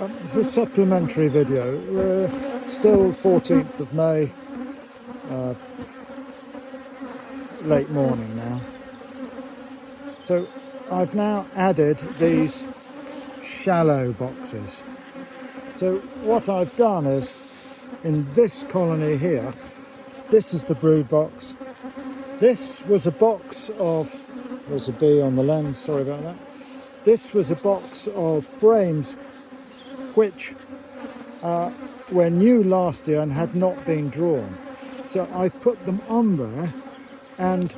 It's a supplementary video. We're still 14th of May, late morning now. So I've now added these shallow boxes. So what I've done is, in this colony here, this is the brood box. This was a box of, there's a bee on the lens, sorry about that. This was a box of frames which were new last year and had not been drawn. So I've put them on there, and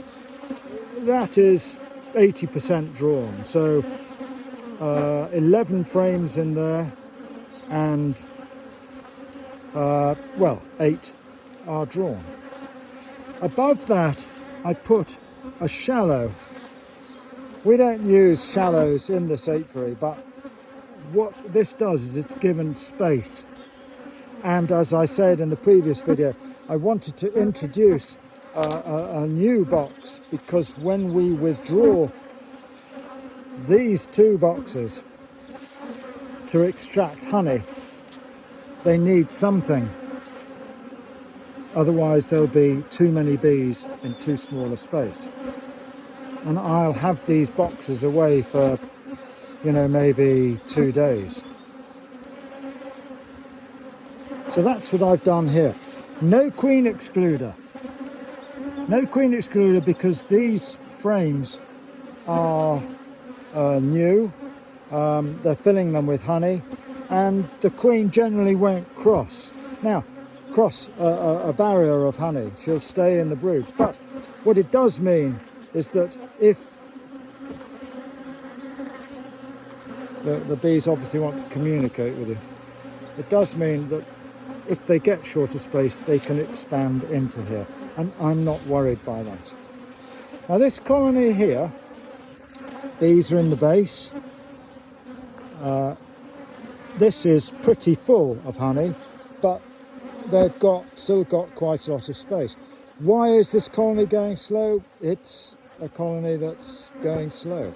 that is 80% drawn. So 11 frames in there, and well, 8 are drawn. Above that I put a shallow. We don't use shallows in this apiary, but what this does is it's given space. And as I said in the previous video, I wanted to introduce a new box, because when we withdraw these two boxes to extract honey, they need something. Otherwise there'll be too many bees in too small a space. And I'll have these boxes away for, you know, maybe 2 days. So that's what I've done here. No queen excluder. No queen excluder, because these frames are new. They're filling them with honey, and the queen generally won't cross a barrier of honey. She'll stay in the brood. But what it does mean is that if the bees obviously want to communicate with you, it does mean that if they get shorter space, they can expand into here, and I'm not worried by that. Now this colony here, bees are in the base. This is pretty full of honey, but they've still got quite a lot of space. Why is this colony going slow? It's a colony that's going slow.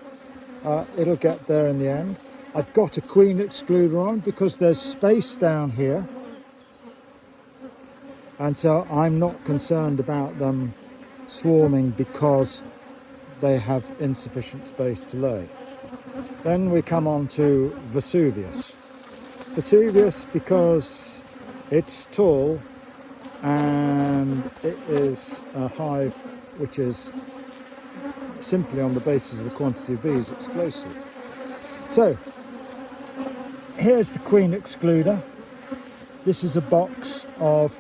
It'll get there in the end. I've got a queen excluder on because there's space down here, and so I'm not concerned about them swarming because they have insufficient space to lay. Then we come on to Vesuvius. Vesuvius, because it's tall and it is a hive which is simply, on the basis of the quantity of bees, explosive. So here's the queen excluder. This is a box of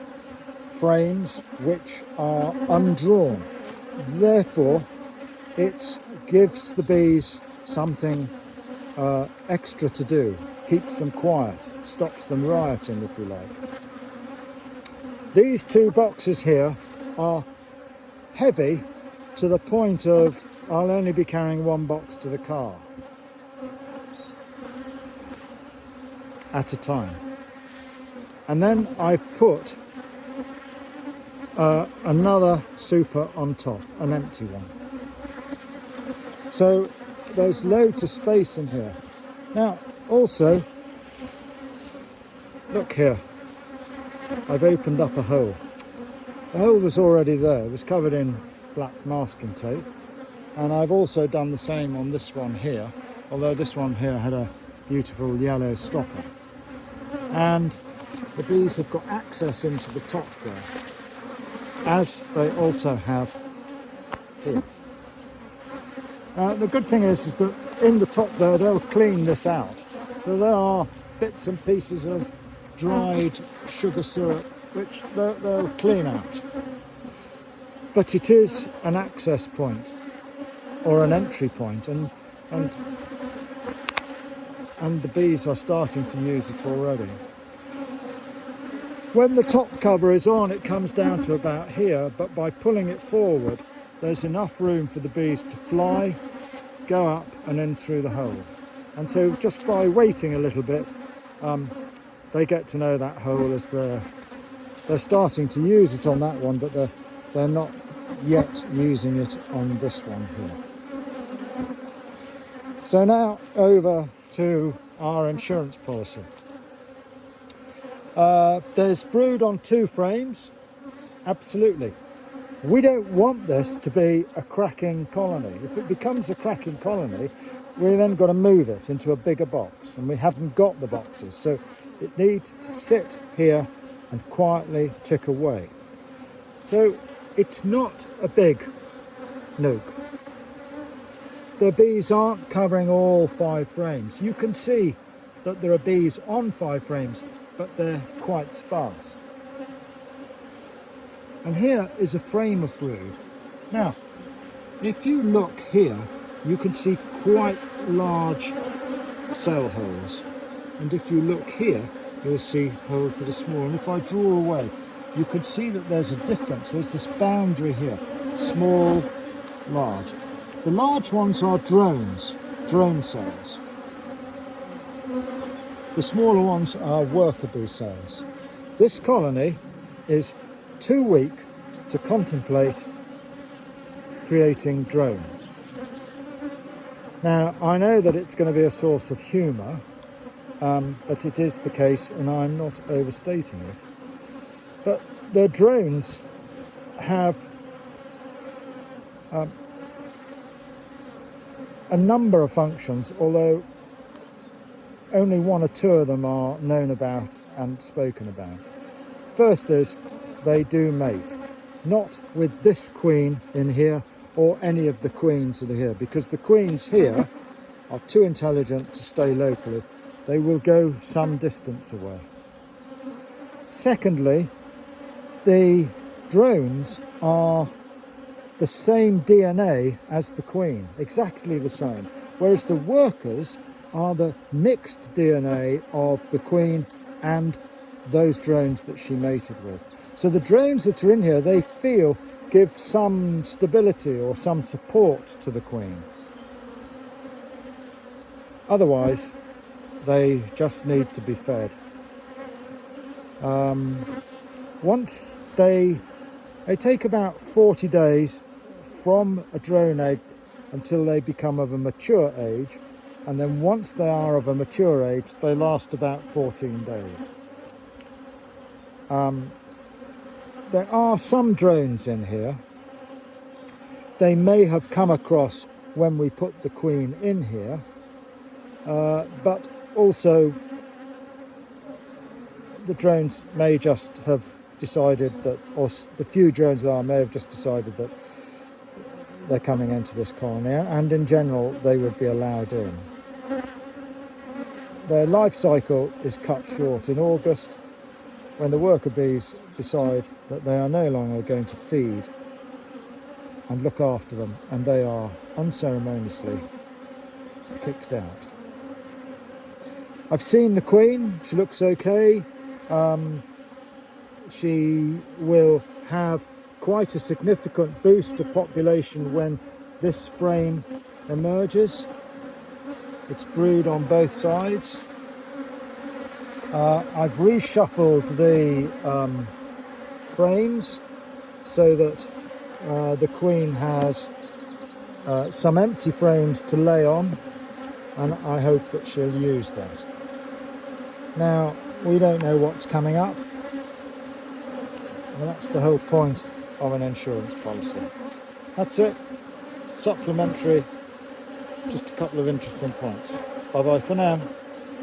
frames which are undrawn. Therefore, it gives the bees something extra to do, keeps them quiet, stops them rioting, if you like. These two boxes here are heavy to the point of I'll only be carrying one box to the car at a time. And then I've put another super on top, an empty one. So there's loads of space in here. Now also, look here, I've opened up a hole. The hole was already there, it was covered in black masking tape, and I've also done the same on this one here, although this one here had a beautiful yellow stopper. And the bees have got access into the top there, as they also have here. The good thing is that in the top there, they'll clean this out. So there are bits and pieces of dried sugar syrup which they'll clean out. But it is an access point or an entry point, and the bees are starting to use it already. When the top cover is on, it comes down to about here, but by pulling it forward, there's enough room for the bees to fly, go up and in through the hole. And so just by waiting a little bit, they get to know that hole as they're starting to use it on that one, but they're not yet using it on this one here. So now over to our insurance policy. There's brood on 2 frames, absolutely. We don't want this to be a cracking colony. If it becomes a cracking colony, we've then got to move it into a bigger box, and we haven't got the boxes. So it needs to sit here and quietly tick away. So it's not a big nuke. The bees aren't covering all 5 frames. You can see that there are bees on 5 frames, but they're quite sparse. And here is a frame of brood. Now, if you look here, you can see quite large cell holes. And if you look here, you'll see holes that are small. And if I draw away, you can see that there's a difference. There's this boundary here, small, large. The large ones are drone cells. The smaller ones are worker bee cells. This colony is too weak to contemplate creating drones. Now, I know that it's going to be a source of humour, but it is the case, and I'm not overstating it. But the drones have a number of functions, although only 1 or 2 of them are known about and spoken about. First is they do mate, not with this queen in here or any of the queens that are here, because the queens here are too intelligent to stay locally. They will go some distance away. Secondly, the drones are the same DNA as the queen, exactly the same, whereas the workers are the mixed DNA of the queen and those drones that she mated with. So the drones that are in here, they feel, give some stability or some support to the queen. Otherwise, they just need to be fed. Once they take about 40 days from a drone egg until they become of a mature age, and then once they are of a mature age, they last about 14 days. There are some drones in here. They may have come across when we put the queen in here, but also the drones may just have decided that, or the few drones there are may have just decided that they're coming into this colony, and in general they would be allowed in. Their life cycle is cut short in August, when the worker bees decide that they are no longer going to feed and look after them, and they are unceremoniously kicked out. I've seen the queen, she looks okay. She will have quite a significant boost of population when this frame emerges. It's brood on both sides. I've reshuffled the frames so that the queen has some empty frames to lay on, and I hope that she'll use that. Now, we don't know what's coming up. Well, that's the whole point of an insurance policy. That's it. Supplementary, just a couple of interesting points. Bye bye for now.